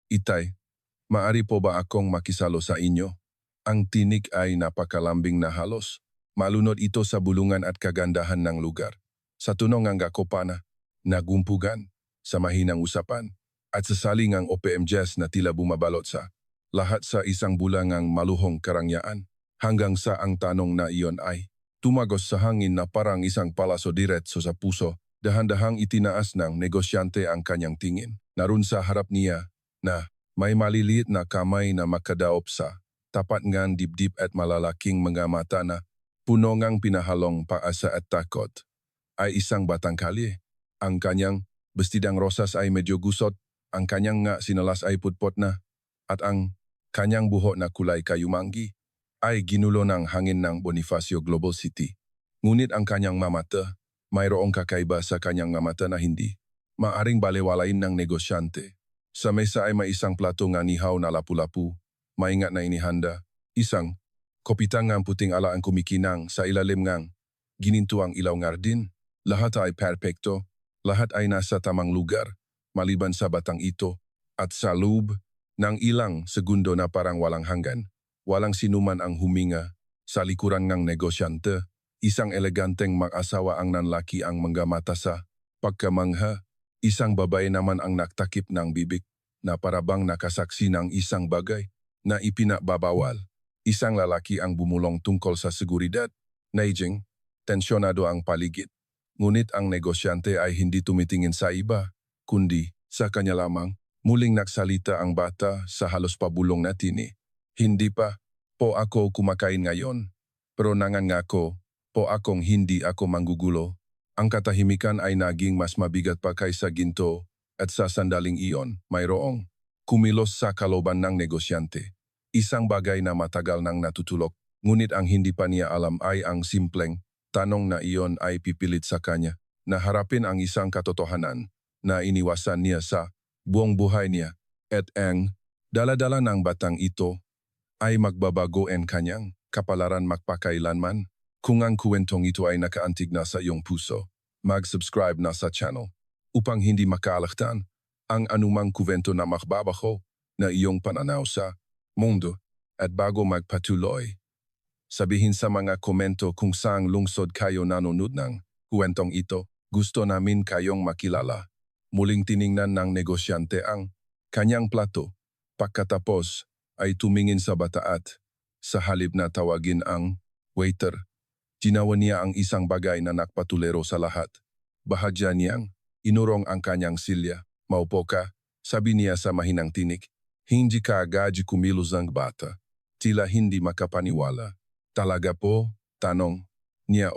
Itay, maari po ba akong makisalo sa inyo? Ang tinik ay napakalambing na halos. Malunod ito sa bulungan at kagandahan ng lugar. Sa tunong ang gakopana, nagumpugan, sa mahinang usapan, at sa salingang OPM Jazz na tila bumabalot sa lahat sa isang bulangang maluhong karangyaan, hanggang sa ang tanong na iyon ay tumagos sa hangin na parang isang palaso diretso sa puso, dahan-dahang itinaas ng negosyante ang kanyang tingin. Narun sa harap niya na may maliliit na kamay na makadaop sa tapat ngang dibdib at malalaking mga mata na puno ngang pinahalong paasa at takot, ay isang batang kalye. Ang kanyang bestidang rosas ay medyo gusot, ang kanyang nga sinalas ay putpot na, at ang kanyang buhok na kulay kayumanggi ay ginulo ng hangin ng Bonifacio Global City. Ngunit ang kanyang mamata, mayroong kakaiba sa kanyang mamata na hindi maaring balewalain ng negosyante. Sa mesa ay may isang plato nga nihaw na lapu-lapu, maingat na inihanda, isang kopitang ngang puting ala ang kumikinang sa ilalim ngang ginintuang ilaw ngardin. Lahat ay perpekto, lahat ay nasa tamang lugar, maliban sa batang ito, at sa loob ng ilang segundo na parang walang hanggan. Walang sinuman ang huminga sa likuran ng negosyante. Isang eleganteng mag-asawa ang nanlaki ang mga mata sa pagkamangha. Isang babae naman ang naktakip ng bibig na parabang nakasaksi ng isang bagay na ipinababawal. Isang lalaki ang bumulong tungkol sa seguridad. Naijing, tensyonado ang paligid. Ngunit ang negosyante ay hindi tumitingin sa iba, kundi sa kanya lamang. Muling nagsalita ang bata sa halos pabulong na tini. Hindi pa po ako kumakain ngayon, pero nangangako po akong hindi ako manggugulo. Ang katahimikan ay naging mas mabigat pa kaysa ginto at sa sandaling iyon, mayroong kumilos sa kalooban ng negosyante. Isang bagay na matagal nang natutulok, ngunit ang hindi pa niya alam ay ang simpleng tanong na iyon ay pipilit sa kanya na harapin ang isang katotohanan na iniwasan niya sa buong buhay niya, at ang dala-dala ng batang ito ay magbabago ang kanyang kapalaran magpakailanman. Kung ang kwentong ito ay nakaantig na sa iyong puso, mag-subscribe na sa channel upang hindi makaalaktan ang anumang kwento na makbabago na iyong pananaw sa mundo. At bago magpatuloy, sabihin sa mga komento kung saang lungsod kayo nanonood ng kwentong ito. Gusto namin kayong makilala. Muling tiningnan ng negosyante ang kanyang plato. Pagkatapos ay tumingin sa bata at sa halip na tawagin ang waiter, ginawa niya ang isang bagay na nakpatulero sa lahat. Bahagya niyang inurong ang kanyang silya. Maupo ka, sabi niya sa mahinang tinik. Hindi ka agad kumilos ang bata. Tila hindi makapaniwala. Talaga po? Tanong niya.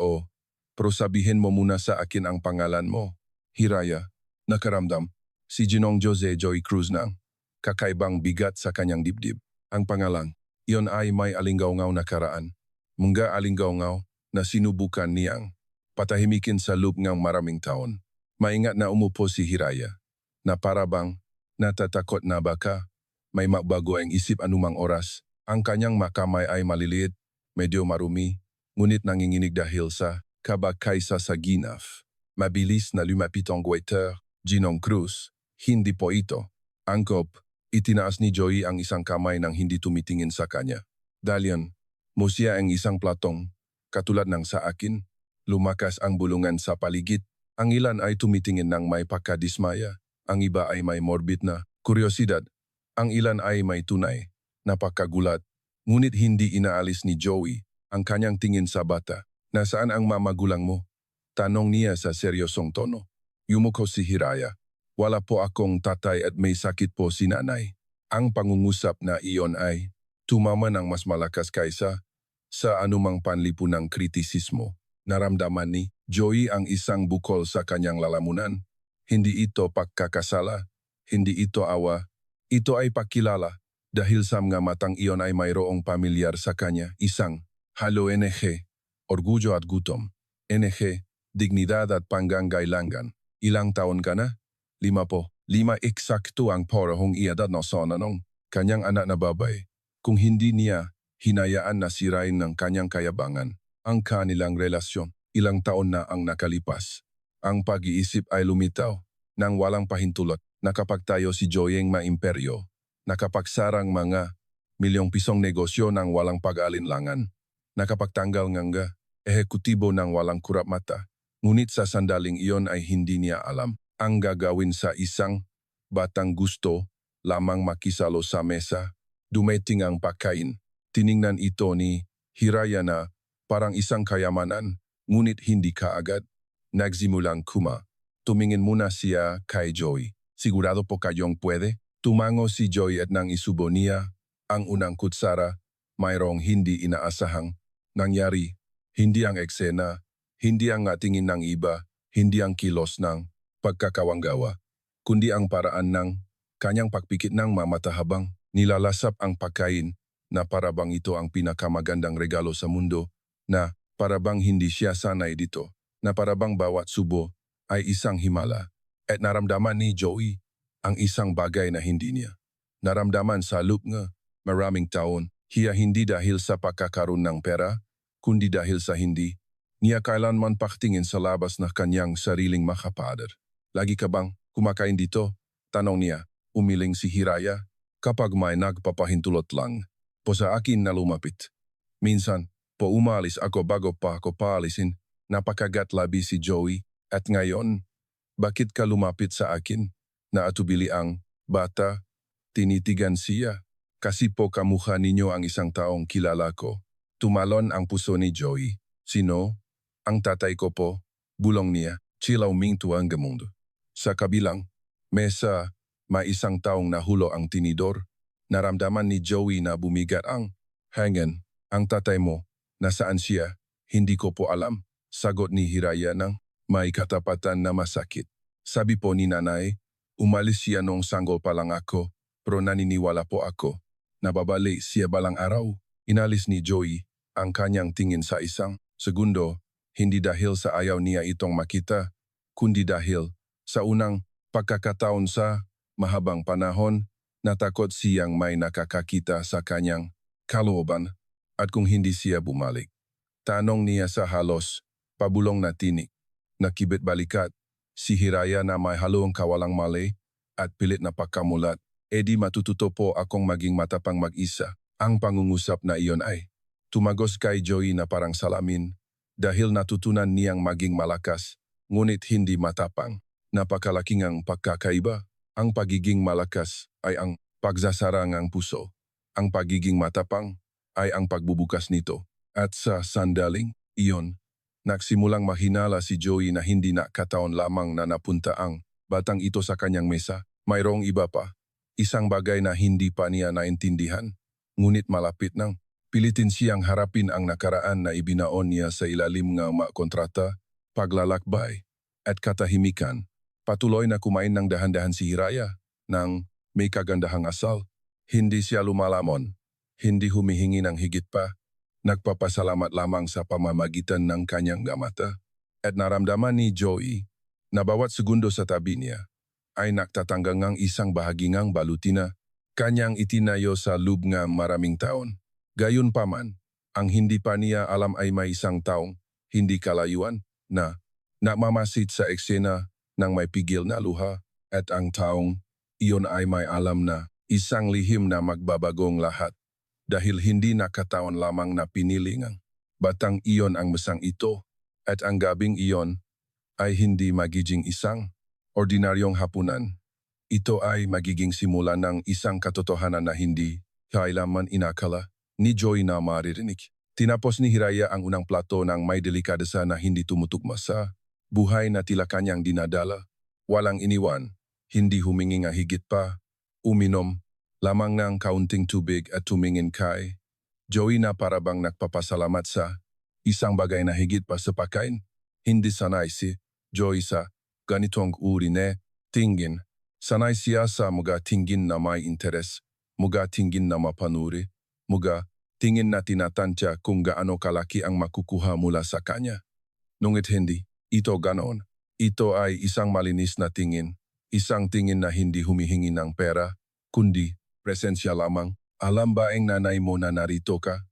Pero sabihin mo muna sa akin ang pangalan mo. Hiraya. Nakaramdam si Ginong Jose Joy Cruz ng kakaibang bigat sa kanyang dibdib. Ang pangalan, iyon ay may alinggaw-ngaw na karaan. Mga alinggaw-ngaw na sinubukan niyang patahimikin sa loob ng maraming taon. Maingat na umupo si Hiraya, na parabang natatakot na baka may magbago ang isip anumang oras. Ang kanyang makamay ay maliliit, medyo marumi, ngunit nanginginig dahil sa kaba kaysa sa ginaf. Mabilis na lumapit ang waiter, Ginong Cruz. Hindi po ito. Angkop, itinaas ni Joey ang isang kamay nang hindi tumitingin sa kanya. Dalian, mo siya ang isang platong, katulad ng sa akin. Lumakas ang bulungan sa paligid. Ang ilan ay tumitingin ng may pagkadismaya. Ang iba ay may morbid na kuryosidad. Ang ilan ay may tunay na pagkagulat. Ngunit hindi inaalis ni Joey ang kanyang tingin sa bata. Nasaan ang mamagulang mo? Tanong niya sa seryosong tono. Yumuko si Hiraya. Wala po akong tatay at may sakit po si nanay. Ang pangungusap na iyon ay tumama ng mas malakas kaysa sa anumang panlipunang kritisismo. Naramdaman ni Joey ang isang bukol sa kanyang lalamunan. Hindi ito pagkakasala, hindi ito awa, ito ay pakilala. Dahil sa mga matang iyon ay mayroong pamilyar sa kanya, isang halo NG, orgulyo at gutom. NG, dignidad at panggangailangan. Ilang taon ka na? 5 po. 5 eksakto ang porahong iedad na sonanong kanyang anak na babay. Kung hindi niya hinayaan na sirain ng kanyang kayabangan ang kanilang relasyon, ilang taon na ang nakalipas. Ang pag-iisip ay lumitaw nang walang pahintulot. Nakapagtayo si Joyeng maimperyo nakapagsarang mga milyong pisong negosyo ng walang pag-alinlangan, nakapagtanggal ng ehekutibo ng walang kurap mata. Ngunit sa sandaling iyon ay hindi niya alam ang gagawin sa isang batang gusto lamang makisalo sa mesa. Dumating ang pagkain. Tiningnan ito ni Hiraya na parang isang kayamanan, ngunit hindi kaagad. Nagsimulang tumingin muna siya kay Joey. Sigurado po kayong pwede? Tumango si Joey at nang isubo niya ang unang kutsara, mayroong hindi inaasahang nangyari. Hindi ang eksena, hindi ang tingin ng iba, hindi ang kilos ng pagkakawanggawa, kundi ang paraan ng kanyang pagpikit ng mamata habang nilalasap ang pagkain na parabang ito ang pinakamagandang regalo sa mundo, na parabang hindi siya sanay dito, na parabang bawat subo ay isang himala. At naramdaman ni Joey ang isang bagay na hindi niya naramdaman sa loob ng maraming taon. Hiya hindi dahil sa pagkakaroon ng pera, kundi dahil sa hindi niya kailanman pakitingin sa labas na kanyang sariling makapader. Lagi ka bang kumakain dito? Tanong niya, umiling si Hiraya. Kapag may nagpapahintulot lang po sa akin na lumapit. Minsan po umalis ako bago pa ako paalisin. Napakagat labi si Joey. At ngayon, bakit ka lumapit sa akin? Naatubili ang bata. Tinitigan siya. Kasi po kamukha ninyo ang isang taong kilala ko. Tumalon ang puso ni Joey. Sino? Ang tatay ko po. Bulong niya. Chilaw minto ang gamundo. Sa kabilang mesa, may isang taong nahulo ang tinidor. Naramdaman ni Joey na bumigat ang hangin. Ang tatay mo, nasaan siya? Hindi ko po alam. Sagot ni Hiraya ng may katapatan na masakit. Sabi po ni nanay, umalis siya nung sanggol pa lang ako, pero naniniwala po ako. Nababalik siya balang araw. Inalis ni Joey ang kanyang tingin sa isang segundo, hindi dahil sa ayaw niya itong makita, kundi dahil sa unang pagkakataon sa mahabang panahon, natakot siyang may nakakakita sa kanyang kalooban. At kung hindi siya bumalik, tanong niya sa halos pabulong na tinik. Nakibit balikat, si Hiraya na may halong kawalang mali at pilit na pagkamulat. Edi matututo po akong maging matapang mag-isa. Ang pangungusap na iyon ay tumagos kay Joey na parang salamin dahil natutunan niyang maging malakas, ngunit hindi matapang. Napakalaking ang pagkakaiba. Ang pagiging malakas ay ang pagsasarang ang puso. Ang pagiging matapang ay ang pagbubukas nito. At sa sandaling iyon, nagsimulang mahinala si Joey na hindi nakataon lamang na napunta ang batang ito sa kanyang mesa. Mayroong iba pa. Isang bagay na hindi pa niya naintindihan. Ngunit malapit nang pilitin siyang harapin ang nakaraan na ibinaon niya sa ilalim ng kontrata, paglalakbay, at katahimikan. Patuloy na kumain ng dahan-dahan si Hiraya ng may kagandahang asal. Hindi siya lumalamon, hindi humihingi ng higit pa. Nagpapasalamat lamang sa pamamagitan ng kanyang mata. At naramdaman ni Joey na bawat segundo sa tabi niya ay nagtatanggang isang bahagingang balutina kanyang itinayo sa loob ng maraming taon. Gayunpaman, ang hindi pa niya alam ay may isang taong hindi kalayuan na namamasid sa eksena ng may pigil na luha, at ang taong iyon ay may alam na isang lihim na magbabagong lahat dahil hindi nakataon lamang na pinili ng batang iyon ang mesang ito, at ang gabing iyon ay hindi magiging isang ordinaryong hapunan. Ito ay magiging simula ng isang katotohanan na hindi kailanman inakala ni Joey na maririnig. Tinapos ni Hiraya ang unang plato ng may delikadesa na hindi tumutugma sa buhay na tila kanyang dinadala. Walang iniwan, hindi humingi nga higit pa, uminom lamang ng kaunting tubig at tumingin kay Joey na parabang nagpapasalamat sa isang bagay na higit pa sa pagkain. Hindi sanay si Joey sa ganitong uri na tingin. Sanay siya sa mga tingin na may interes, mga tingin na mapanuri, mga tingin na tinatantya kung gaano kalaki ang makukuha mula sa kanya. Ngunit hindi ito ganoon. Ito ay isang malinis na tingin, isang tingin na hindi humihingi ng pera, kundi presensya lamang. Alam ba ang nanay mo na narito ka?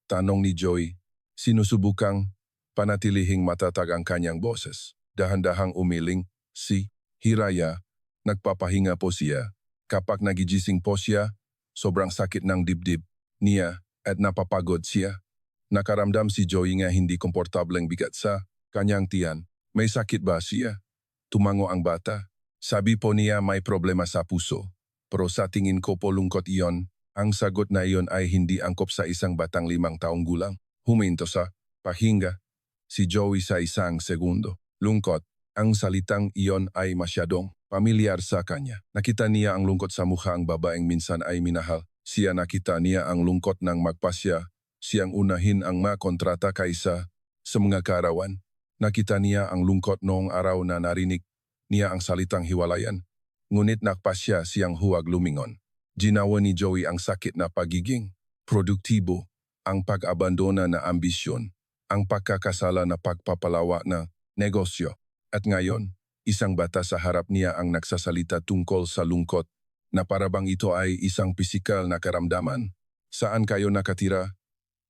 Tanong ni Joey. Sinusubukang panatilihing matatag ang kanyang boses. Dahan-dahang umiling si Hiraya. Nagpapahinga po siya. Kapag nagigising po siya, sobrang sakit ng dibdib niya at napapagod siya. Nakaramdam si Joey nga hindi komportableng bigat sa kanyang tiyan. May sakit ba siya? Tumango ang bata. Sabi po niya may problema sa puso. Pero sa tingin ko po lungkot iyon. Ang sagot na iyon ay hindi angkop sa isang batang 5 taong gulang. Huminto sa pahinga si Joey sa isang segundo. Lungkot, ang salitang iyon ay masyadong pamilyar sa kanya. Nakita niya ang lungkot sa mukha ang babaeng minsan ay minahal. Siya nakita niya ang lungkot ng magpasya. Siyang unahin ang makontrata kaysa sa mga karawan. Nakita niya ang lungkot noong araw na narinig niya ang salitang hiwalayan. Ngunit nakpasya siyang huwag lumingon. Ginawa ni Joey ang sakit na pagiging produktibo, ang pag-abandona na ambisyon, ang pagkakasala na pagpapalawa na negosyo. At ngayon, isang bata sa harap niya ang nagsasalita tungkol sa lungkot na parabang ito ay isang pisikal na karamdaman. Saan kayo nakatira?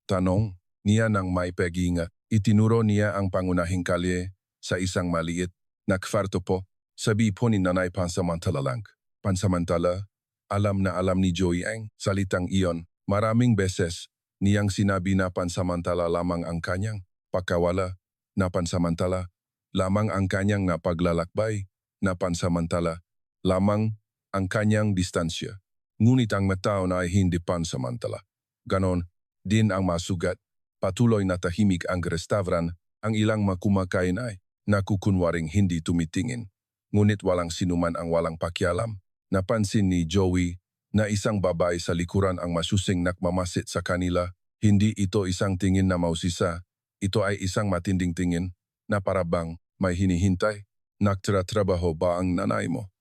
Tanong niya ng may pag-iingat. Itinuro niya ang pangunahing kalye sa isang maliit na kwarto po. Sabi po ni Nanay pansamantala lang. Pansamantala, alam na alam ni Joey ang salitang iyon. Maraming beses niyang sinabi na pansamantala lamang ang kanyang pagkawala, na pansamantala lamang ang kanyang napaglalakbay, na pansamantala lamang ang kanyang distansya. Ngunit ang mataon ay hindi pansamantala. Ganon din ang masugat. Patuloy na tahimik ang restaurant, ang ilang makumakain ay nakukunwaring hindi tumitingin. Ngunit walang sinuman ang walang pakialam. Napansin ni Joey na isang babae sa likuran ang masusing nakmamasit sa kanila. Hindi ito isang tingin na mausisa. Ito ay isang matinding tingin na parabang may hinihintay. Nagtratrabaho ba ang nanay mo?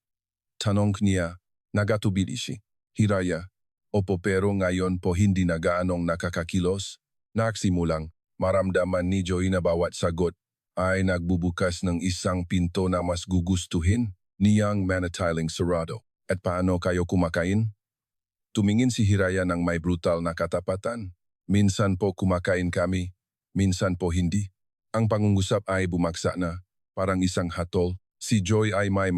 Tanong niya. Nagatubili si Hiraya. Opo, pero ngayon po hindi na gaanong nakakakilos. Nagsimulang maramdaman ni Joey na bawat sagot ay nagbubukas ng isang pinto na mas gugustuhin niyang manatiling sarado. At paano kayo kumakain? Tumingin si Hiraya ng may brutal na katapatan. Minsan po kumakain kami, minsan po hindi. Ang pangungusap ay bumagsak na, parang isang hatol. Si Joey ay may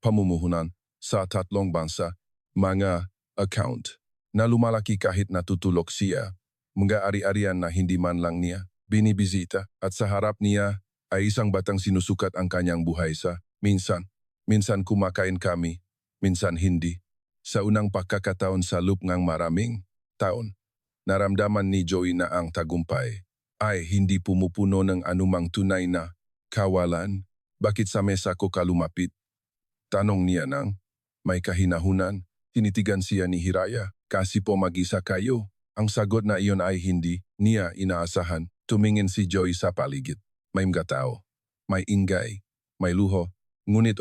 pamumuhunan sa 3 bansa, mga account, na lumalaki kahit natutulog siya. Mga ari-arian na hindi man lang niya binibisita, at sa harap niya ay isang batang sinusukat ang kanyang buhay sa minsan kumakain kami, minsan hindi. Sa unang pagkakataon sa loob ng maraming taon, naramdaman ni Joey na ang tagumpay ay hindi pumupuno ng anumang tunay na kawalan. Bakit sa mesa ko ka lumapit? Tanong niya nang may kahinahunan. Tinitigan siya ni Hiraya. Kasi po mag-isa kayo. Ang sagot na iyon ay hindi niya inaasahan. Tumingin si Joey sa paligid. May mga tao, may ingay, may luho. Ngunit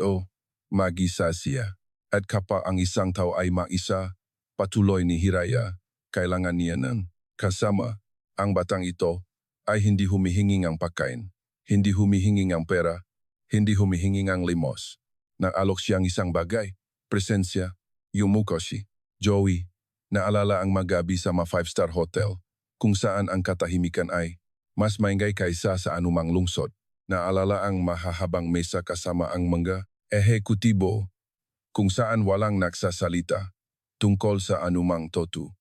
mag-isa siya. At kapag ang isang tao ay mag-isa, patuloy ni Hiraya, kailangan niya ng kasama. Ang batang ito ay hindi humihingi ng pagkain, hindi humihingi ng pera, hindi humihingi ng limos. Naalok siyang isang bagay, presensya, yumuko si Joey. Naalala ang magabi sa mga 5-star hotel, kung saan ang katahimikan ay mas maingay kaysa sa anumang lungsod. Naalala ang mahahabang mesa kasama ang mga ehekutibo, kung saan walang nagsasalita tungkol sa anumang totu.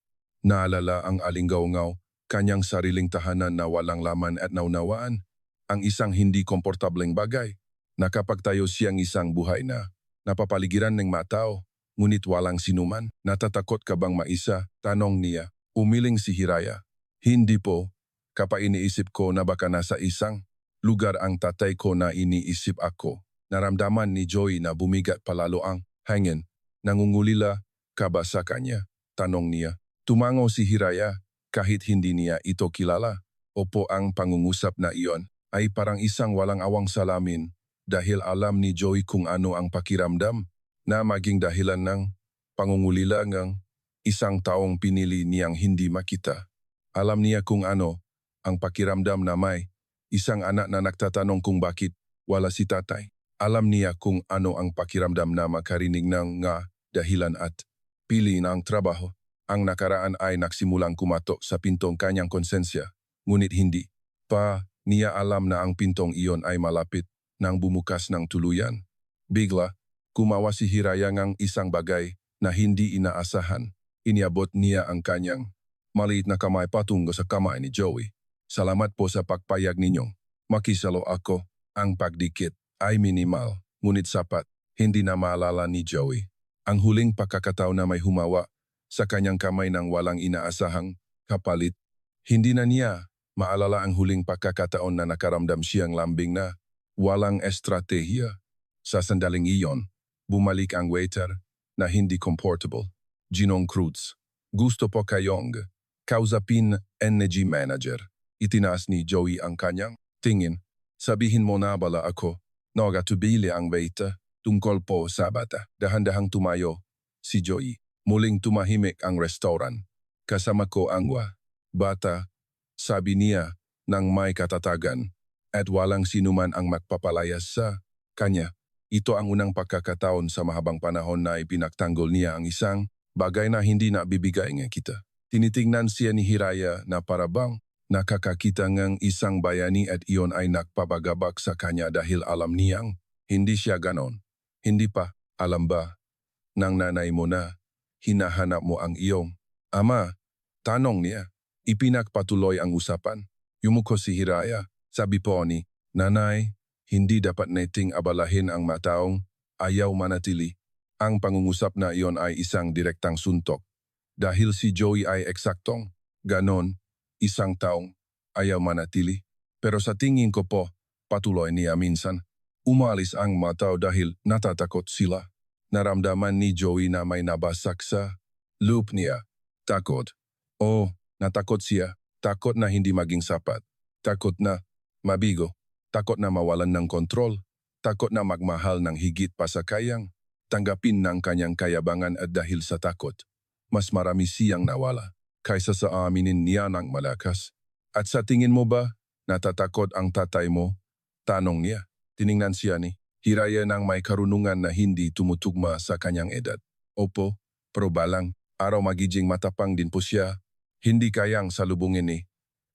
Naalala ang alinggaw-ngaw, kanyang sariling tahanan na walang laman at naunawaan, ang isang hindi komportableng bagay. Nakapagtayo siyang isang buhay na napapaligiran ng matao, ngunit walang sinuman. Natatakot ka bang maisa? Tanong niya. Umiling si Hiraya. Hindi po. Kapag iniisip ko na baka nasa isang lugar ang tatay ko na iniisip ako. Naramdaman ni Joey na bumigat palalo ang hangin. Nangungulila ka ba sa kanya? Tanong niya. Tumango si Hiraya kahit hindi niya ito kilala. Opo, ang pangungusap na iyon ay parang isang walang awang salamin dahil alam ni Joey kung ano ang pakiramdam na maging dahilan ng pangungulila ng isang taong pinili niyang hindi makita. Alam niya kung ano ang pakiramdam na may isang anak na nagtatanong kung bakit wala si tatay. Alam niya kung ano ang pakiramdam na makarinig ng nga dahilan at pili ng trabaho. Ang nakaraan ay nagsimulang kumatok sa pintong kanyang konsensya, ngunit hindi pa niya alam na ang pintong iyon ay malapit nang bumukas ng tuluyan. Bigla, kumawa si Hiraya ng isang bagay na hindi inaasahan. Iniabot niya ang kanyang maliit na kamay patungo sa kamay ni Joey. Salamat po sa pagpayag ninyong makisalo ako. Ang pagdikit ay minimal, ngunit sapat. Hindi na maalala ni Joey ang huling pagkakataon na may humawa sa kanyang kamay ng walang inaasahang kapalit. Hindi na niya maalala ang huling pagkakataon na nakaramdam siyang lambing na walang estratehiya. Sa sandaling iyon, bumalik ang waiter na hindi comfortable. Ginong Cruz, gusto po kayong kausapin energy manager. Itinaas ni Joey ang kanyang tingin. Sabihin mo na bala ako, nagatubili ang waiter tungkol po sa bata. Dahan-dahang tumayo si Joey. Muling tumahimik ang restaurant. Kasama ko ang bata, sabi niya nang may katatagan at walang sinuman ang magpapalayas sa kanya. Ito ang unang pagkakataon sa mahabang panahon na ipinagtanggol niya ang isang bagay na hindi na bibigay ng kita. Tinitingnan siya ni Hiraya na parabang nakakakita ng isang bayani at iyon ay nagpapagabak sa kanya dahil alam niyang hindi siya ganon. Hindi pa, alam ba, ng nanay mo na hinahanap mo ang iyong ama? Tanong niya. Ipinagpatuloy ang usapan. Yumuko si Hiraya. Sabi po ni, Nanay, hindi dapat nating abalahin ang mataong ayaw manatili. Ang pangungusap na iyon ay isang direktang suntok. Dahil si Joey ay eksaktong ganon, isang taong ayaw manatili. Pero sa tingin ko po, patuloy niya minsan, umalis ang mataw dahil natatakot sila. Naramdaman ni Joey na may nabasak sa loop niya. Takot. Natakot siya. Takot na hindi maging sapat. Takot na mabigo. Takot na mawalan ng kontrol. Takot na magmahal ng higit pa sa kayang tanggapin ng kanyang kayabangan at dahil sa takot, mas marami siyang nawala kaysa sa aminin niya ng malakas. At sa tingin mo ba, natatakot ang tatay mo? Tanong niya. Tiningnan siya ni Hiraya ng may karunungan na hindi tumutugma sa kanyang edad. Opo, pero balang araw magiging matapang din po siya. Hindi kayang salubungin ni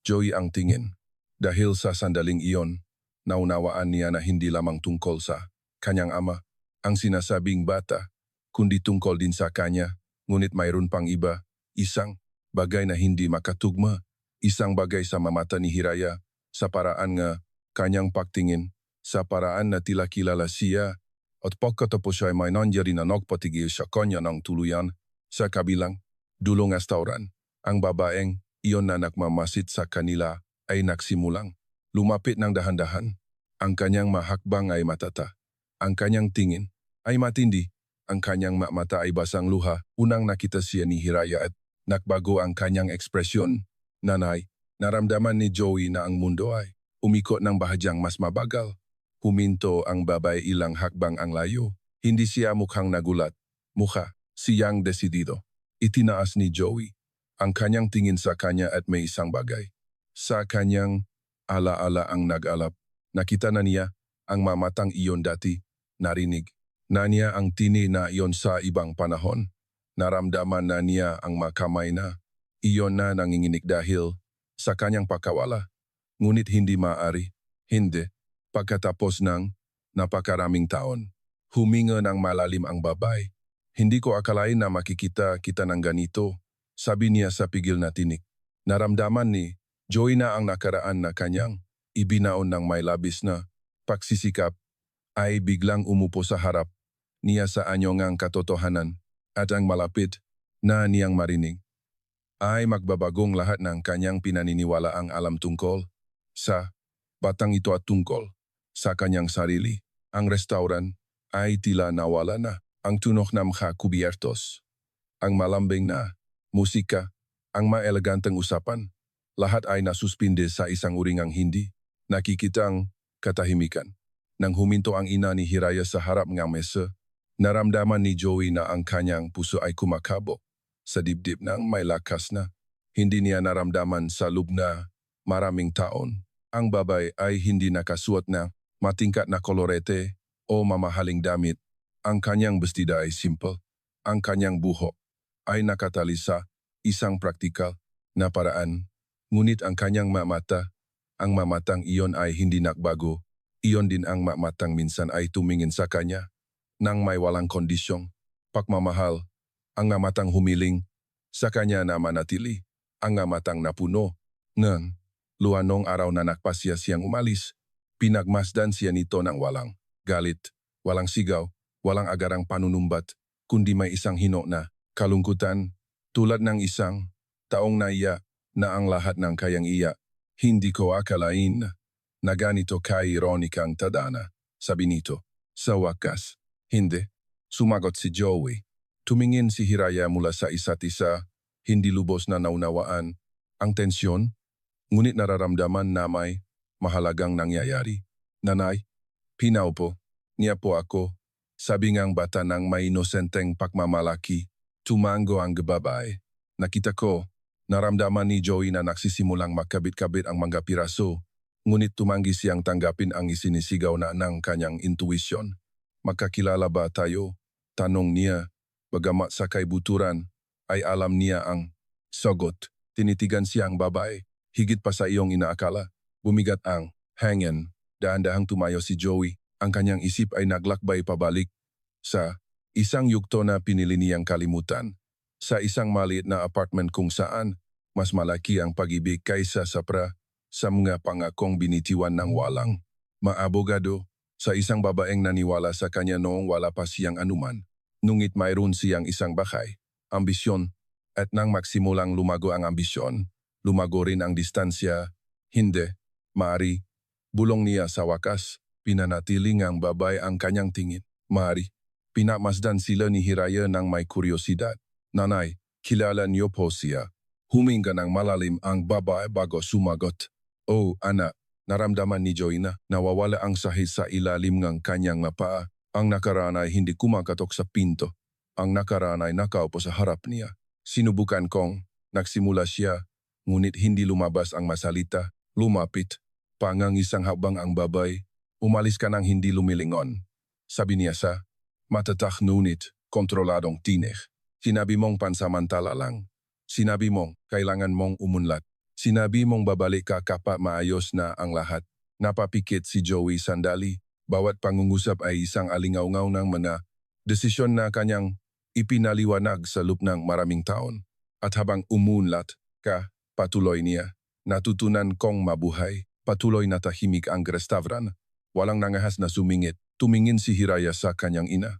Joey ang tingin. Dahil sa sandaling iyon, naunawaan niya na hindi lamang tungkol sa kanyang ama ang sinasabing bata, kundi tungkol din sa kanya, ngunit mayroon pang iba, isang bagay na hindi makatugma, isang bagay sa mamata ni Hiraya, sa paraan nga kanyang pagtingin, sa paraan na tila kilala siya, at pagkatapos siya ay may nangyari na nagpatigil sa kanya ng tuluyan, sa kabilang dulong restaurant, ang babaeng iyon na nagmamasid sa kanila ay nagsimulang lumapit ng dahan-dahan. Ang kanyang mahakbang ay matata, ang kanyang tingin ay matindi, ang kanyang mata ay basang luha. Unang nakita siya ni Hiraya at nagbago ang kanyang ekspresyon. Nanay, naramdaman ni Joey na ang mundo ay umikot ng bahagyang mas mabagal. Huminto ang babae ilang hakbang ang layo. Hindi siya mukhang nagulat. Mukha, siyang desidido. Itinaas ni Joey ang kanyang tingin sa kanya at may isang bagay. Sa kanyang alaala ang nag-alap. Nakita na niya ang mamatang iyon dati. Narinig na niya ang tini na iyon sa ibang panahon. Naramdaman na niya ang makamay na iyon na nanginginig dahil sa kanyang pagkawala. Ngunit hindi maaari. Hindi. Pagkatapos ng napakaraming taon, huminga ng malalim ang babae. Hindi ko akalain na makikita kita ng ganito, sabi niya sa pigil na tinik. Naramdaman ni Joey na ang nakaraan na kanyang ibinaon ng may labis na pagsisikap ay biglang umupo sa harap niya sa anyong katotohanan at ang malapit na niyang marinig ay magbabagong lahat ng kanyang pinaniniwala ang alam tungkol sa batang ito at tungkol sa kanyang sarili. Ang restaurant ay tila nawala na. Ang tunok na mga kubiertos, ang malambing na musika, ang maeleganteng usapan, lahat ay nasuspinde sa isang uringang hindi nakikitang katahimikan. Nang huminto ang ina ni Hiraya sa harap ng mesa, naramdaman ni Joey na ang kanyang puso ay kumakabo sa dibdib ng may lakas na hindi niya naramdaman sa loob na maraming taon. Ang babae ay hindi nakasuot ng matingkat na kolorete o mamahaling damit. Ang kanyang bestida ay simple. Ang kanyang buhok ay nakatali sa isang praktikal na paraan. Ngunit ang kanyang mamata, ang mamatang iyon ay hindi nagbago. Iyon din ang mamatang minsan ay tumingin sa kanya nang may walang kondisyong pagmamahal Ang nga matang humiling, sa kanya na manatili. Ang nga matang napuno. Nang, luanong araw na nakpasya siyang umalis, pinagmasdan siya nito ng walang galit, walang sigaw, walang agarang panunumbat, kundi may isang hino na kalungkutan, tulad ng isang taong naiya na ang lahat ng kayang iya. Hindi ko akalain na ganito ka-ironikang tadhana, sabi nito. Sa wakas, hindi. Sumagot si Joey. Tumingin si Hiraya mula sa isa't isa, hindi lubos na naunawaan ang tensyon, ngunit nararamdaman na may mahalagang nangyayari. Nanay, pinaupo, niya po ako. Sabi ngang bata ng may inosenteng pagmamalaki, tumango ang babae. Nakita ko, naramdaman ni Joey na nagsisimulang magkabit-kabit ang mga piraso, ngunit tumanggi siyang tanggapin ang isinisigaw na ng kanyang intuisyon. Magkakilala ba tayo? Tanong niya. Bagamat sa kaibuturan, ay alam niya ang sagot. Tinitigan siya ang babae, higit pa sa iyong inaakala. Bumigat ang hangin. Dahan-dahang tumayo si Joey. Ang kanyang isip ay naglakbay pabalik sa isang yugto na pinili niyang kalimutan. Sa isang maliit na apartment kung saan mas malaki ang pag-ibig kaysa sa mga pangakong binitiwan ng walang maabogado, sa isang babaeng naniwala sa kanya noong wala pa siyang anuman. Nungit mayroon siyang isang bakay, ambisyon, at nang magsimulang lumago ang ambisyon, lumago rin ang distansya. Hindi, maari, bulong niya sa wakas, pinanatiling ang babae ang kanyang tingin. Maari, pinamasdan sila ni Hiraya ng may kuryosidad. Nanay, kilala niyo po siya. Huminga ng malalim ang babae bago sumagot. Oh, anak, naramdaman ni Joey na nawawala ang sahig sa ilalim ng kanyang mapaa. Ang nakaraan ay hindi kumakatok sa pinto. Ang nakaraan ay nakaupo sa harap niya. Sinubukan kong, nagsimula siya, ngunit hindi lumabas ang masalita. Lumapit, pangangisang habang ang babay, umalis ka nang hindi lumilingon. Sabi niya sa matatak ngunit kontroladong tinig. Sinabi mong pansamantala lang. Sinabi mong kailangan mong umunlad. Sinabi mong babalik ka kapag maayos na ang lahat. Napapikit si Joey sandali. Bawat pangungusap ay isang alingaw-ngaw ng mga desisyon na kanyang ipinaliwanag sa loob ng maraming taon. At habang umunlad ka, patuloy niya, natutunan kong mabuhay. Patuloy na tahimik ang restaurant. Walang nangahas na sumingit. Tumingin si Hiraya sa kanyang ina.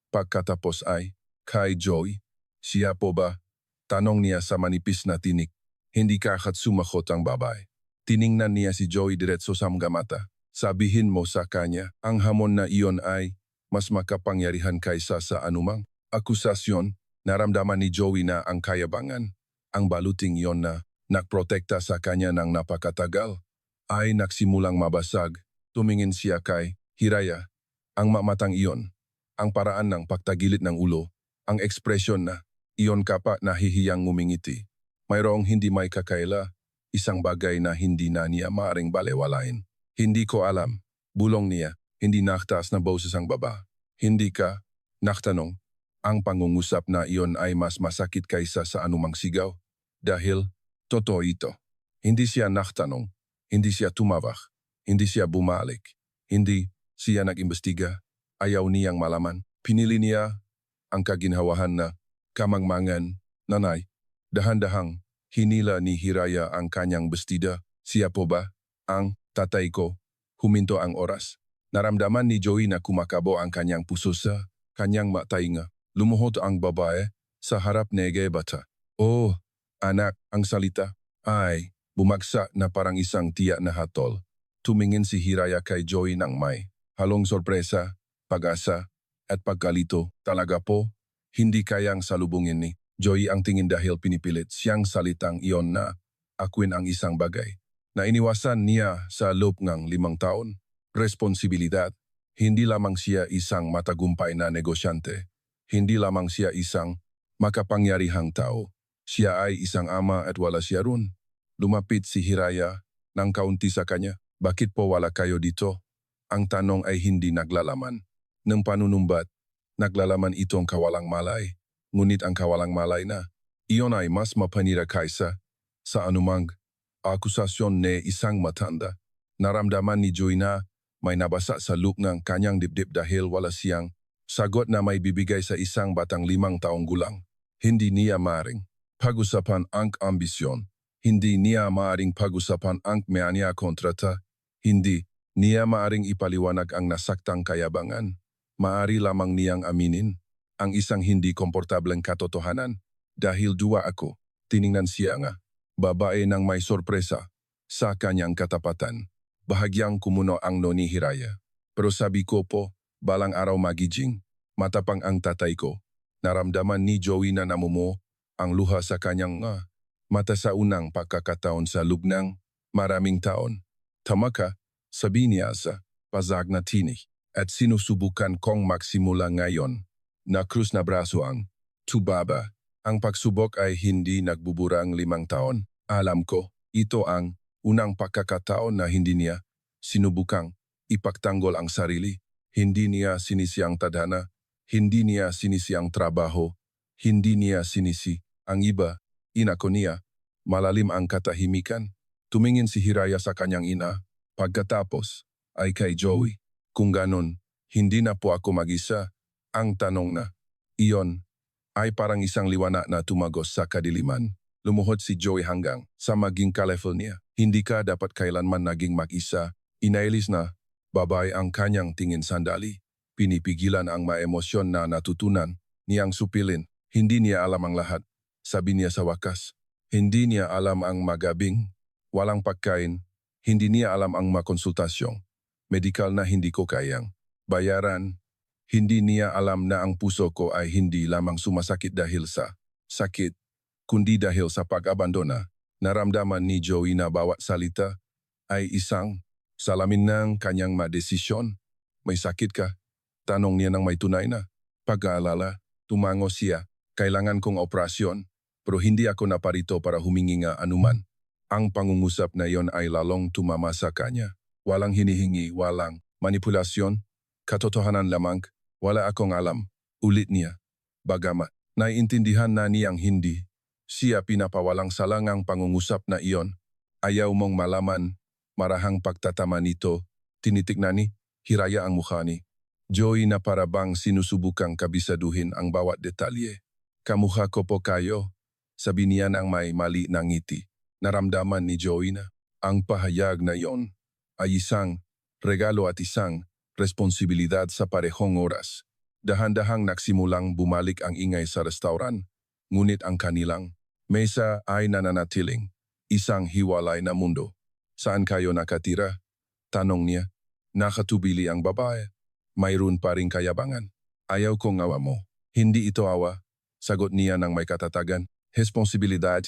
Pagkatapos ay, kay Joey, siya po ba? Tanong niya sa manipis na tinig. Hindi kakat sumakot ang babae. Tiningnan niya si Joey diretso sa mga mata. Sabihin mo sa kanya, ang hamon na iyon ay mas makapangyarihan kaysa sa anumang akusasyon. Naramdaman ni Joey na ang kayabangan, ang baluting iyon na nagprotekta sa kanya ng napakatagal, ay nagsimulang mabasag. Tumingin siya kay Hiraya. Ang mamatang iyon, ang paraan ng pagtagilit ng ulo, ang ekspresyon na iyon kapag nahihiyang ngumingiti. Mayroong hindi may kakaila, isang bagay na hindi na niya maaring balewalain. Hindi ko alam, bulong niya, hindi naktaas na boses ang baba. Hindi ka, naktanong, ang pangungusap na iyon ay mas masakit kaysa sa anumang sigaw. Dahil, totoo ito. Hindi siya naktanong, hindi siya tumawak, hindi siya bumalik, hindi siya nag-imbestiga. Ayaw niyang malaman. Pinili niya ang kaginhawahan na kamangmangan. Nanay, dahan-dahang hinila ni Hiraya ang kanyang bestida. Siya po ba? Ang tatay ko, huminto ang oras. Naramdaman ni Joey na kumakabo ang kanyang puso sa kanyang matainga. Lumuhod ang babae sa harap ni bata. Oh, anak, ang salita ay bumagsak na parang isang tiyak na hatol. Tumingin si Hiraya kay Joey ng may halong sorpresa, pag-asa, at pagkalito. Talaga po, hindi kayang salubungin ni Joey ang tingin dahil pinipilit siyang salitang iyon na akuin ang isang bagay na iniwasan niya sa loob ng 5 taon. Responsibilidad. Hindi lamang siya isang matagumpay na negosyante. Hindi lamang siya isang makapangyarihang tao. Siya ay isang ama at wala siya ron. Lumapit si Hiraya ng kaunti sa kanya. Bakit po wala kayo dito? Ang tanong ay hindi naglalaman ng panunumbat. Naglalaman itong kawalang malay. Ngunit ang kawalang malay na iyon ay mas mapanira kaysa sa anumang akusasyon ni isang matanda. Naramdaman ni Joey na may nabasa sa loob ng kanyang dibdib dahil wala siyang sagot na may bibigay sa isang batang 5 taong gulang. Hindi niya maaring pag-usapan ang ambisyon. Hindi niya maaring pag-usapan ang meanya kontrata. Hindi niya maaring ipaliwanag ang nasaktang kayabangan. Maari lamang niyang aminin ang isang hindi komportableng katotohanan. Dahil dua ako, tiningnan siya nga, babae ng may sorpresa sa kanyang katapatan. Bahagyang kumuno ang noni Hiraya. Pero sabi ko po, balang araw magijing, matapang ang tatay ko. Naramdaman ni Joey na namumuo ang luha sa kanyang mata sa unang pagkakataon sa loob ng maraming taon. Tama ka, sabi niya sa pazag na tinig, at sinusubukan kong magsimula ngayon. Na krus na braso ang tubaba. Ang pagsubok ay hindi nagbuburang 5 taon. Alam ko, ito ang unang pagkakataon na hindi niya sinubukang ipagtanggol ang sarili. Hindi niya sinisi ang tadhana, hindi niya sinisi ang trabaho, hindi niya sinisi ang iba. Inako niya, malalim ang katahimikan. Tumingin si Hiraya sa kanyang ina. Pagkatapos ay kay Joey. Kung ganon, hindi na po ako mag-isa. Ang tanong na, iyon ay parang isang liwanag na tumagos sa kadiliman. Lumuhod si Joey hanggang sa maging ka-level niya. Hindi ka dapat kailanman naging mag-isa. Inailis na, babae ang kanyang tingin sandali. Pinipigilan ang maemosyon na natutunan niyang supilin. Hindi niya alam ang lahat. Sabi niya sa wakas. Hindi niya alam ang magabing, walang pagkain. Hindi niya alam ang makonsultasyong. Medikal na hindi ko kayang bayaran. Hindi niya alam na ang puso ko ay hindi lamang sumasakit dahil sa sakit, kundi dahil sa pag-abandona. Naramdaman ni Joey na bawat salita ay isang salamin ng kanyang madesisyon. May sakit ka? Tanong niya ng may tunay na pag-aalala. Tumango siya. Kailangan kong operasyon, pero hindi ako naparito para humingi nga anuman. Ang pangungusap na iyon ay lalong tumama sa kanya. Walang hinihingi, walang manipulasyon, katotohanan lamang. Wala akong alam, ulit niya. Bagamat, naiintindihan na niyang hindi. Siya pinapawalang salang ang pangungusap na iyon. Ayaw mong malaman, marahang pagtatama nito. Tinitignan ni Hiraya ang mukha ni Joey na parabang sinusubukang kabisaduhin ang bawat detalye. Kamukha ko po kayo, sabi niya ng may mali na ngiti. Naramdaman ni Joey na ang pahayag na iyon ay isang regalo at isang responsibilidad sa parehong oras. Dahan-dahang nagsimulang bumalik ang ingay sa restauran, ngunit ang kanilang mesa ay nananatiling isang hiwalay na mundo. Saan kayo nakatira? Tanong niya. Nakatubili ang babae. Mayroon pa ring kayabangan. Ayaw kong awa mo. Hindi ito awa. Sagot niya ng may katatagan. Responsibilidad.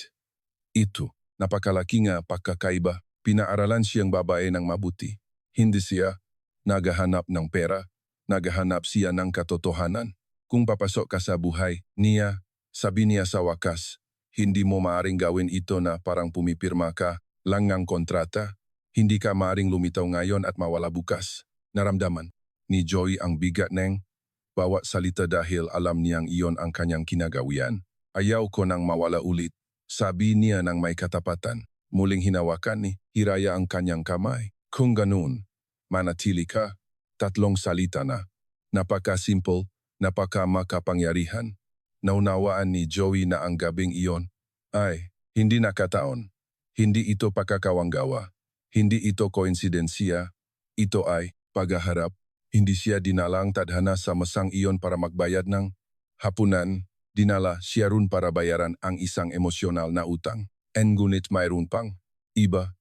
Ito. Napakalaki nga pagkakaiba. Pinaaralan siyang babae ng mabuti. Hindi siya naghahanap ng pera, naghahanap siya ng katotohanan. Kung papasok ka sa buhay niya, sabi niya sa wakas, hindi mo maaring gawin ito na parang pumipirma ka lang ng kontrata. Hindi ka maaring lumitaw ngayon at mawala bukas. Naramdaman ni Joey ang bigat ng bawat salita dahil alam niyang iyon ang kanyang kinagawian. Ayaw ko nang mawala ulit, sabi niya ng may katapatan. Muling hinawakan ni Hiraya ang kanyang kamay. Kung ganun, manatili ka. 3 salita na. Napaka-simple, napaka-makapangyarihan. Naunawaan ni Joey na ang gabing iyon ay hindi nakataon. Hindi ito pagkakawanggawa. Hindi ito koinsidensiya. Ito ay paghaharap. Hindi siya dinalang tadhana sa masang iyon para magbayad ng hapunan. Dinala siya ron para bayaran ang isang emosyonal na utang. Ngunit mayroon pang iba.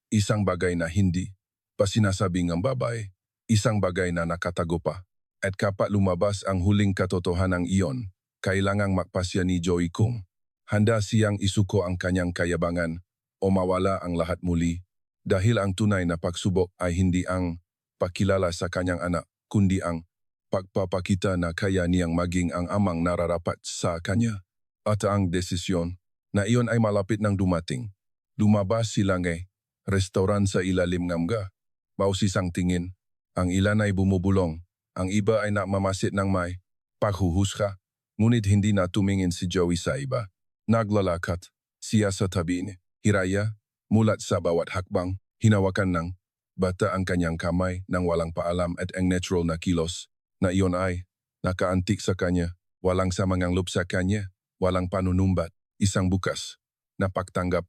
Isang bagay na hindi pa sinasabing ang babae, isang bagay na nakatago pa. At kapag lumabas ang huling katotohanan iyon, kailangang magpasya ni Joey kung handa siyang isuko ang kanyang kayabangan o mawala ang lahat muli. Dahil ang tunay na pagsubok ay hindi ang pakilala sa kanyang anak, kundi ang pagpapakita na kaya niyang maging ang amang nararapat sa kanya. At ang desisyon na iyon ay malapit ng dumating. Lumabas sila ng restaurant sa ilalim ng mga mausisang tingin. Ang ilan ay bumubulong, ang iba ay namamasit ng may paghuhusga. Ngunit hindi na tumingin si Joey sa iba. Naglalakat siya sa tabi ni Hiraya. Mulat sa bawat hakbang, hinawakan ng bata ang kanyang kamay nang walang paalam at ang natural na kilos na iyon ay nakaantik sa kanya, walang samangang loob sa kanya. walang panunumbat, isang bukas. Napagtanggap,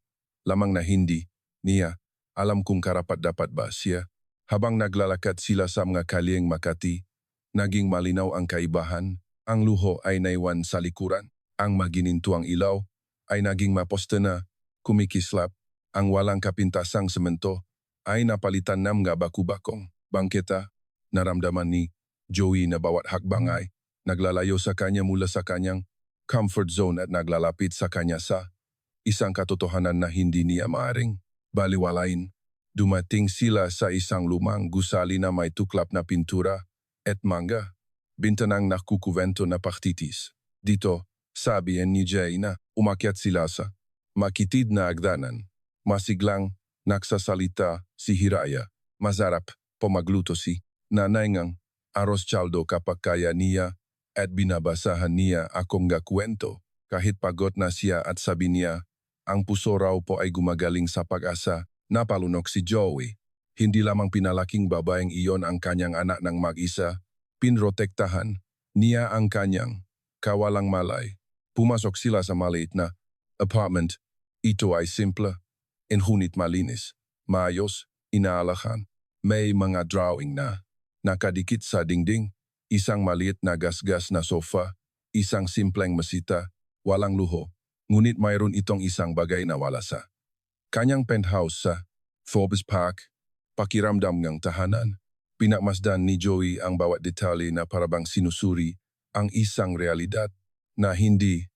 lamang na hindi, niya, alam kung karapat-dapat ba siya. Habang naglalakad sila sa mga kalyeng Makati, naging malinaw ang kaibahan, ang luho ay naiwan sa likuran, ang maginintuang ilaw ay naging maposte na, kumikislap, ang walang kapintasang semento ay napalitan ng mga bakubakong bangketa. Naramdaman ni Joey na bawat hakbang ay naglalayo sa kanya mula sa kanyang comfort zone at naglalapit sa kanya sa isang katotohanan na hindi niya maaring baliwalain. Dumating sila sa isang lumang gusali na may tuklap na pintura at manga, bintanang nakukuvento na paktitis. Dito, sabi ni Jay na umakyat sila sa makitid na agdanan. Masiglang nagsasalita si Hiraya. Masarap pomagluto si nanay ngang aros chaldo kapag kaya niya at binabasahan niya akong gakwento. Kahit pagod na siya at sabi niya, ang puso raw po ay gumagaling sa pag-asa. Napalunok si Joey. Hindi lamang pinalaking babaeng iyon ang kanyang anak ng mag-isa, pinrotektahan niya ang kanyang kawalang malay. Pumasok sila sa maliit na apartment. Ito ay simple, ngunit malinis, maayos, inaalahan. May mga drawing na nakadikit sa dingding, isang maliit na gasgas na sofa, isang simpleng mesita, walang luho. Ngunit mayroon itong isang bagay na wala sa kanyang penthouse sa Forbes Park. Pakiramdam ng tahanan. Pinakmasdan ni Joey ang bawat detalye na parabang sinusuri ang isang realidad na hindi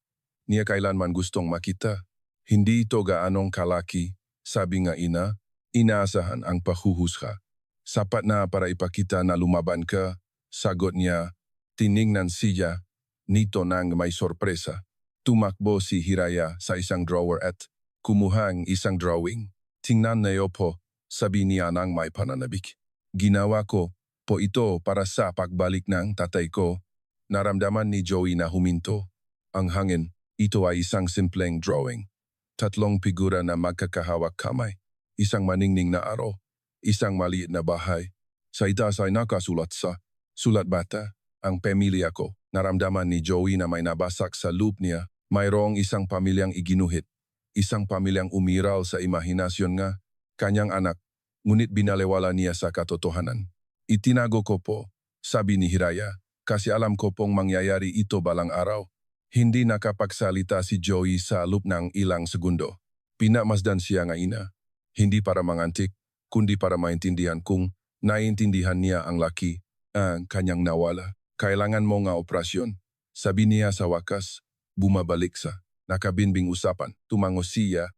niya kailanman gustong makita. Hindi ito gaanong kalaki, sabi nga ina, inaasahan ang pahuhusga. Sapat na para ipakita na lumaban ka, sagot niya. Tiningnan siya nito nang may sorpresa. Tumakbo si Hiraya sa isang drawer at kumuha ang isang drawing. Tingnan niyo po, sabi niya nang may pananabik. Ginawa ko po ito para sa pagbalik ng tatay ko. Naramdaman ni Joey na huminto. Ang hangin, ito ay isang simpleng drawing. Tatlong figura na magkakahawak kamay. Isang maningning na araw. Isang maliit na bahay. Sa itaas ay nakasulat sa sulat bata, ang pamilya ko. Naramdaman ni Joey na may nabasak sa loop niya. Mayroong isang pamilyang iginuhit. Isang pamilyang umiral sa imahinasyon nga, kanyang anak, ngunit binalewala niya sa katotohanan. Itinago ko po, sabi ni Hiraya, kasi alam ko pong mangyayari ito balang araw. Hindi nakapagsalita si Joey sa loob ng ilang segundo. Pinamasdan siya nga ina, hindi para mangantik, kundi para maintindihan kung naiintindihan niya ang laki, ang kanyang nawala. Kailangan mo nga operasyon, sabi niya sa wakas, bumabalik sa nakabinbing usapan. Tumango siya,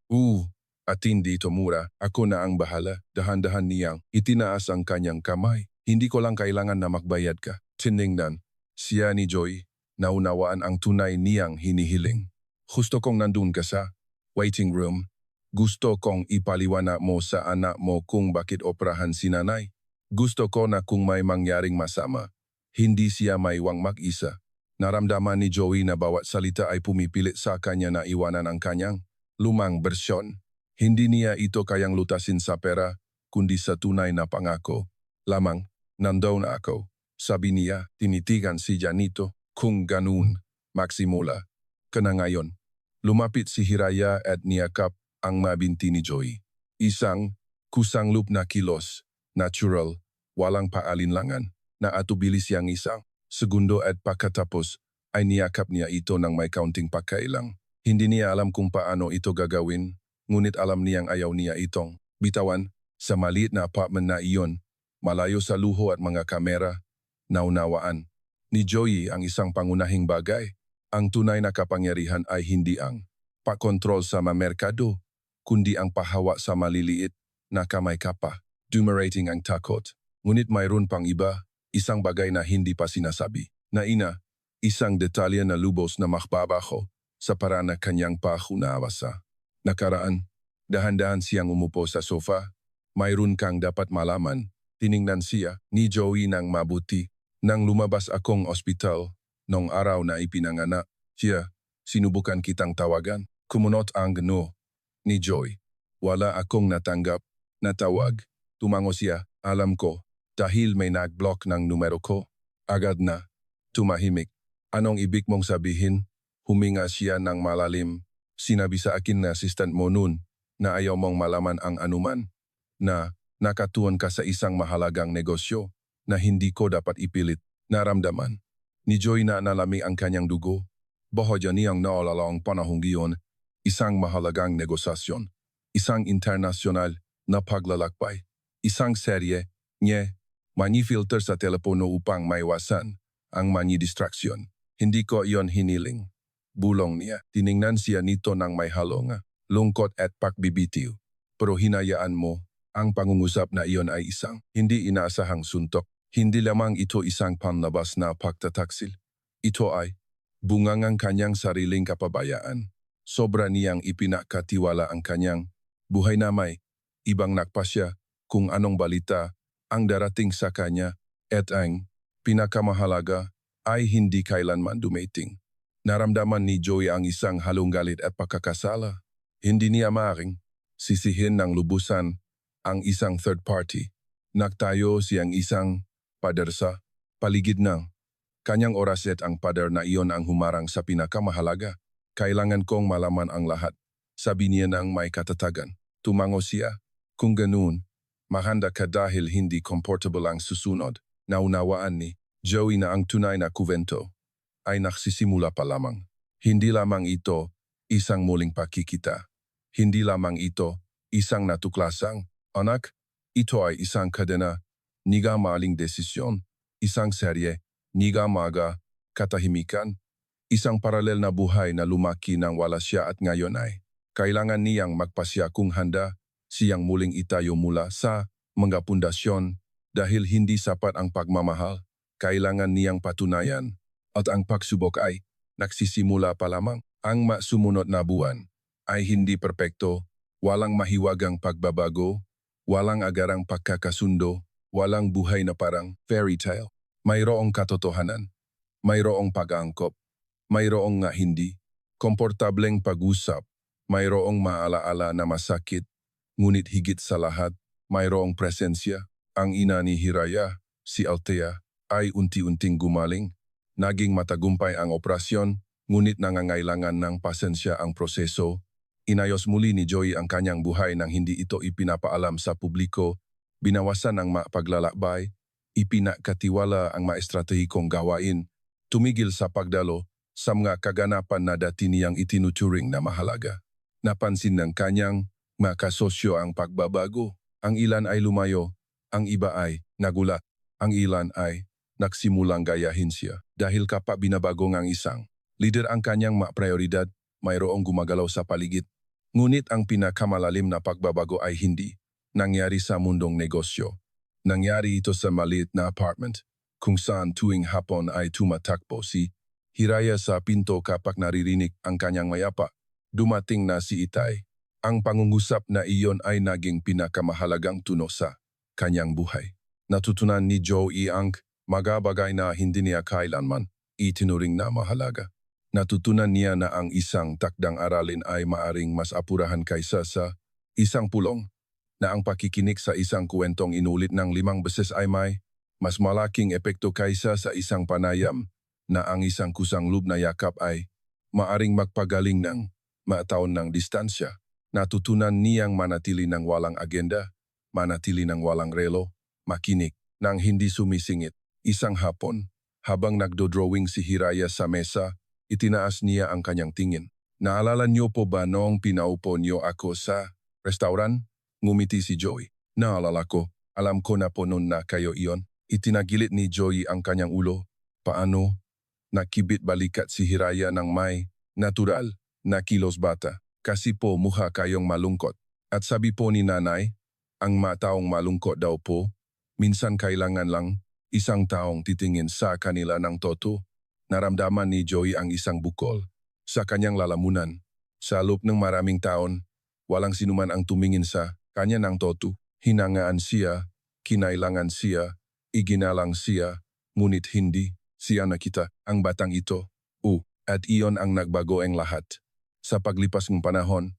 at hindi ito mura, ako na ang bahala. Dahan-dahan niyang itinaas ang kanyang kamay. Hindi ko lang kailangan na magbayad ka. Tiningnan siya ni Joey, naunawaan ang tunay niyang hinihiling. Gusto kong nandun ka sa waiting room. Gusto kong ipaliwanag mo sa anak mo kung bakit operahan si nanay. Gusto ko na kung may mangyaring masama, hindi siya maiwang mag-isa. Naramdaman ni Joey na bawat salita ay pumipilit sa kanya na iwanan ang kanyang lumang bersyon. Hindi niya ito kayang lutasin sa pera, kundi sa tunay na pangako. Lamang, nandoon ako, sabi niya, tinitigan si Janito. Kung ganun, magsimula ka na ngayon. Lumapit si Hiraya at niyakap ang mabinti ni Joey. Isang kusang loop na kilos, natural, walang paalinlangan, na atubili siyang isang segundo at pagkatapos ay niyakap niya ito ng may kaunting pagkailang. Hindi niya alam kung paano ito gagawin, ngunit alam niyang ayaw niya itong bitawan. Sa maliit na apartment na iyon, malayo sa luho at mga kamera, naunawaan ni Joey ang isang pangunahing bagay. Ang tunay na kapangyarihan ay hindi ang pakontrol sa mamerkado, kundi ang pahawa sa maliliit na kamay kapa. Dumerating ang takot. Ngunit mayroon pang iba, isang bagay na hindi pa sinasabi. Na ina, isang detalye na lubos na makbabaho sa paraan na kanyang pahunawa sa nakaraan. Dahan-dahan siyang umupo sa sofa. Mayroon kang dapat malaman. Tiningnan siya ni Joey ng mabuti. Nang lumabas akong ospital, nung araw na ipinanganak siya, sinubukan kitang tawagan. Kumunot ang no ni Joey. Wala akong natanggap na tawag. Tumango siya, alam ko, dahil may nag-block ng numero ko. Agad na, tumahimik. Anong ibig mong sabihin? Huminga siya ng malalim. Sinabi sa akin na assistant mo noon na ayaw mong malaman ang anuman, na nakatuon ka sa isang mahalagang negosyo na hindi ko dapat ipilit. Naramdaman ni Joy na nalami ang kanyang dugo. Bahadya niyang naalala ang panahong iyon, isang mahalagang negosasyon, isang internasyonal na paglalakbay, isang serye niya, mani-filter sa telepono upang maiwasan ang mani-distraksyon. Hindi ko iyon hiniling. Bulong niya, tiningnan siya nito ng may halong lungkot at pagbibitiw. Pero hinayaan mo, ang pangungusap na iyon ay isang hindi inaasahang suntok. Hindi lamang ito isang panlabas na pagtataksil. Ito ay bungangang kanyang sariling kapabayaan. Sobra niyang ipinakatiwala ang kanyang buhay na may ibang nakpasya kung anong balita ang darating sa kanya at ang pinakamahalaga ay hindi kailanman dumating. Naramdaman ni Joy ang isang halong galit at pagkakasala. Hindi niya maaaring sisihin ng lubusan ang isang third party. Nagtayo siyang isang pader sa paligid ng kanyang oras at ang pader na iyon ang humarang sa pinakamahalaga. Kailangan kong malaman ang lahat. Sabi niya ng may katatagan. Tumango siya. Kung ganoon, mahanda ka dahil hindi comfortable ang susunod. Naunawaan ni Joey na ang tunay na kuwento ay nagsisimula pa lamang. Hindi lamang ito isang muling pakikita. Hindi lamang ito isang natuklasang, anak, ito ay isang kadena, niga maling desisyon, isang serye, niga maga, katahimikan, isang paralel na buhay na lumaki nang wala siya at ngayon ay kailangan niyang magpasya kung handa siyang muling itayo mula sa mga pundasyon dahil hindi sapat ang pagmamahal. Kailangan niyang patunayan at ang pagsubok ay nagsisimula pa lamang. Ang sumunod na buwan ay hindi perpekto, walang mahiwagang pagbabago, walang agarang pagkakasundo, walang buhay na parang fairy tale. Mayroong katotohanan, mayroong pag-aangkop, mayroong nga hindi, komportableng pag-usap, mayroong maalaala na masakit, ngunit higit sa lahat, mayroong presensya. Ang ina ni Hiraya, si Althea, ay unti-unting gumaling. Naging matagumpay ang operasyon, ngunit nangangailangan ng pasensya ang proseso. Inayos muli ni Joy ang kanyang buhay nang hindi ito ipinapaalam sa publiko. Binawasan ang paglalakbay, ipinakatiwala ang maestratehikong gawain, tumigil sa pagdalo sa mga kaganapan na dati niyang itinuturing na mahalaga. Napansin ng kanyang makasosyo ang pagbabago. Ang ilan ay lumayo, ang iba ay nagulat, ang ilan ay nagsimulang gayahin siya. Dahil kapag binabagong ang isang leader ang kanyang prioridad, mayroong gumagalaw sa paligid. Ngunit ang pinakamalalim na pagbabago ay hindi nangyari sa mundong negosyo. Nangyari ito sa maliit na apartment, kung saan tuwing hapon ay tumatakbo si Hiraya sa pinto kapag naririnig ang kanyang mayapa. Dumating na si Itay. Ang pangungusap na iyon ay naging pinakamahalagang tuno sa kanyang buhay. Natutunan ni Joey ang mga bagay na hindi niya kailanman itinuring na mahalaga. Natutunan niya na ang isang takdang aralin ay maaring mas apurahan kaysa sa isang pulong, na ang pakikinig sa isang kwentong inulit ng 5 beses ay may mas malaking epekto kaysa sa isang panayam, na ang isang kusang loob na yakap ay maaring magpagaling ng mataon ng distansya. Natutunan niyang manatili ng walang agenda, manatili ng walang relo, makinig nang hindi sumisingit. Isang hapon, habang nagdodrawing si Hiraya sa mesa, itinaas niya ang kanyang tingin. Naalala niyo po ba noong pinaupo niyo ako sa restaurant? Ngumiti si Joey. Naalala ko, alam ko na po noon na kayo iyon. Itinagilit ni Joey ang kanyang ulo. Paano? Nakibit balikat si Hiraya ng may natural na kilos bata. Kasi po mukha kayong malungkot. At sabi po ni nanay, ang mataong malungkot daw po, minsan kailangan lang isang taong titingin sa kanila ng toto. Naramdaman ni Joey ang isang bukol sa kanyang lalamunan. Sa loob ng maraming taon, walang sinuman ang tumingin sa kanya ng toto. Hinangaan siya, kinailangan siya, iginalang siya, ngunit hindi siya nakita ang batang ito. At iyon ang nagbago ang lahat. Sa paglipas ng panahon,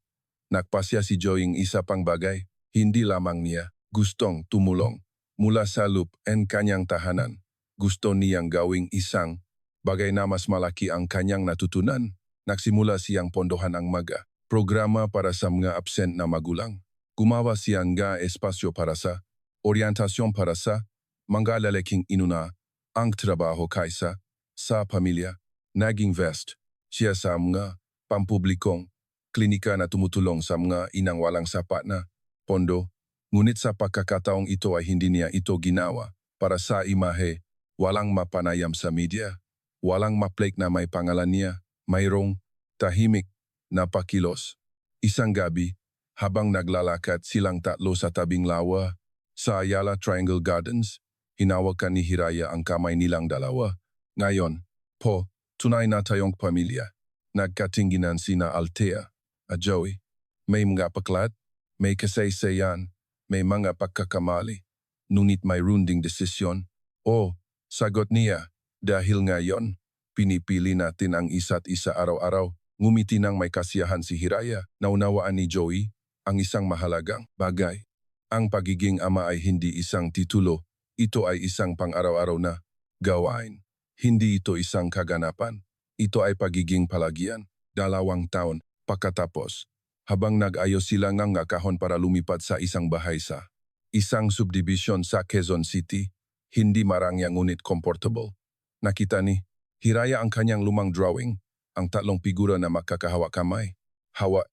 nagpasya si Joey ng isa pang bagay. Hindi lamang niya gustong tumulong mula sa loob ng kanyang tahanan. Gusto niyang gawing isang bagay na mas malaki ang kanyang natutunan. Nagsimula siyang pondohan ang MAGA, programa para sa mga absent na magulang. Gumawa siya nga espasyo para sa orientasyon para sa mga lalaking inuna ang trabaho kaysa sa pamilya. Nag-invest siya sa mga pampublikong klinika na tumutulong sa mga inang walang sapat na pondo. Ngunit sa pagkakataong ito ay hindi niya ito ginawa para sa imahe, walang mapanayam sa media, walang maplake na may pangalan niya, mayroong tahimik na pakilos. Isang gabi, habang naglalakad silang tatlo sa tabing lawa sa Ayala Triangle Gardens, hinawakan ni Hiraya ang kamay nilang dalawa. Ngayon, po, tunay na tayong pamilya. Nagkatinginan sina Althea at Joey. May mga paklat, may kasaysayan, may mga pagkakamali. Ngunit may runding desisyon. O, sagot niya, dahil ngayon, pinipili natin ang isa't isa araw-araw. Ngumiti nang may kasiyahan si Hiraya. Naunawaan ni Joey ang isang mahalagang bagay. Ang pagiging ama ay hindi isang titulo. Ito ay isang pang-araw-araw na gawain. Hindi ito isang kaganapan. Ito ay pagiging palagyan. 2 taon pagkatapos, habang nag-ayos sila ng kahon para lumipat sa isang bahay sa isang subdivision sa Quezon City, hindi marangya ngunit comfortable. Nakita ni Hiraya ang kanyang lumang drawing, ang 3 figura na magkakahawak kamay. Hawak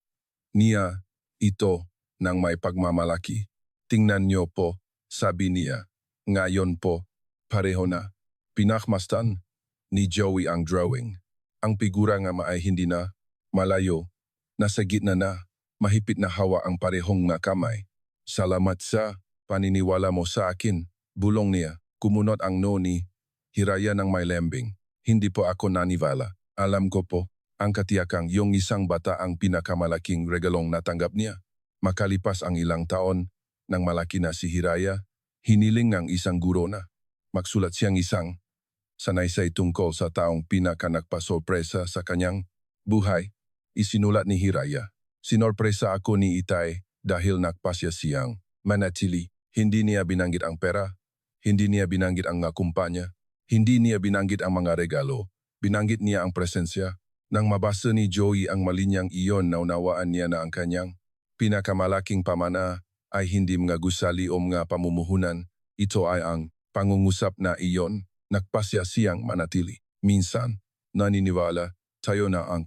niya ito ng may pagmamalaki. Tingnan niyo po, sabi niya. Ngayon po, pareho na. Pinakmastan ni Joey ang drawing. Ang figura nga ay hindi na malayo, nasa gitna na, mahipit na hawa ang parehong nga kamay. Salamat sa paniniwala mo sa akin, bulong niya. Kumunot ang no ni Hiraya ng may lembing. Hindi po ako naniwala. Alam ko po, ang katiyakang yung isang bata ang pinakamalaking regalong natanggap niya. Makalipas ang ilang taon, nang malaki na si Hiraya, hiniling ng isang guro na magsulat siyang isang sanaysay tungkol sa taong pinakanagpasorpresa sa kanyang buhay. Isinulat ni Hiraya, sinorpresa ako ni Itay dahil nagpasya siyang manatili. Hindi niya binanggit ang pera, hindi niya binanggit ang mga kumpanya, hindi niya binanggit ang mga regalo, binanggit niya ang presensya. Nang mabasa ni Joey ang malinyang iyon, naunawaan niya na ang kanyang pinakamalaking pamana ay hindi mga gusali o mga pamumuhunan. Ito ay ang pangungusap na iyon. Nagpasya siyang manatili. Minsan, naniniwala tayo na ang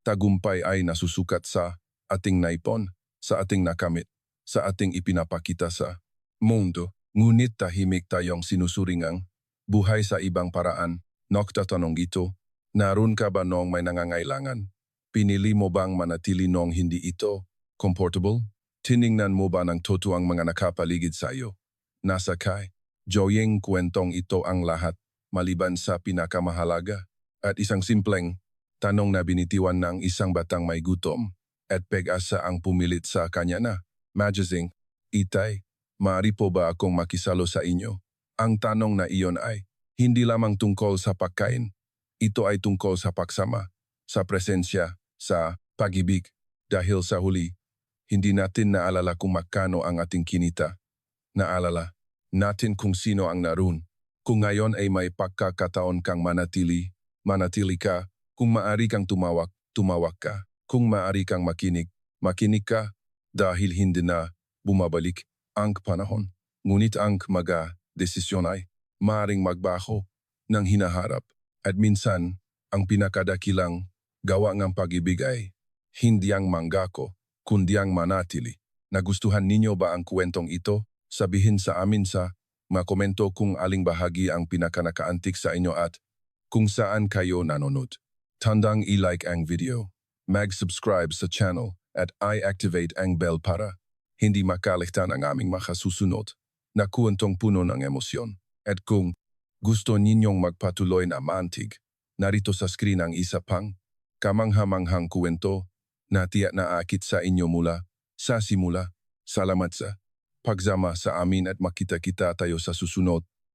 tagumpay ay nasusukat sa ating naipon, sa ating nakamit, sa ating ipinapakita sa mundo. Ngunit tahimik tayong sinusuringang buhay sa ibang paraan. Nagtatanong ito, naroon ka ba noong may nangangailangan? Pinili mo bang manatili noong hindi ito comfortable? Tiningnan mo ba ng totoo ang mga nakapaligid sa iyo? Nasa kay Joeying kwentong ito ang lahat, maliban sa pinakamahalaga, at isang simpleng tanong na binitiwan ng isang batang may gutom at pag-asa ang pumilit sa kanya na, Magazine, Itay, maaari po ba akong makisalo sa inyo? Ang tanong na iyon ay hindi lamang tungkol sa pagkain. Ito ay tungkol sa pagsama, sa presensya, sa pag-ibig. Dahil sa huli, hindi natin naalala kung magkano ang ating kinita. Naalala natin kung sino ang naroon. Kung ngayon ay may pagkakataon kang manatili, manatili ka. Kung maaari kang tumawak, tumawak ka. Kung maaari kang makinig, makinig ka. Dahil hindi na bumabalik ang panahon. Ngunit ang mga desisyon ay maaaring magbago ng hinaharap. At minsan, ang pinakadakilang gawa ng pag-ibig ay hindi ang manggako, kundi ang manatili. Nagustuhan ninyo ba ang kwentong ito? Sabihin sa amin sa mga komento kung aling bahagi ang pinakanakaantik sa inyo at kung saan kayo nanonood. Tandang i-like ang video, mag-subscribe sa channel at i-activate ang bell para hindi makaligtan ang aming makasusunod na kwentong puno ng emosyon. At kung gusto ninyong magpatuloy na mantig, narito sa screen ang isa pang kamangha-manghang kwento na tiyak na aakit sa inyo mula sa simula. Salamat sa pagsama sa amin at makita-kita tayo sa susunod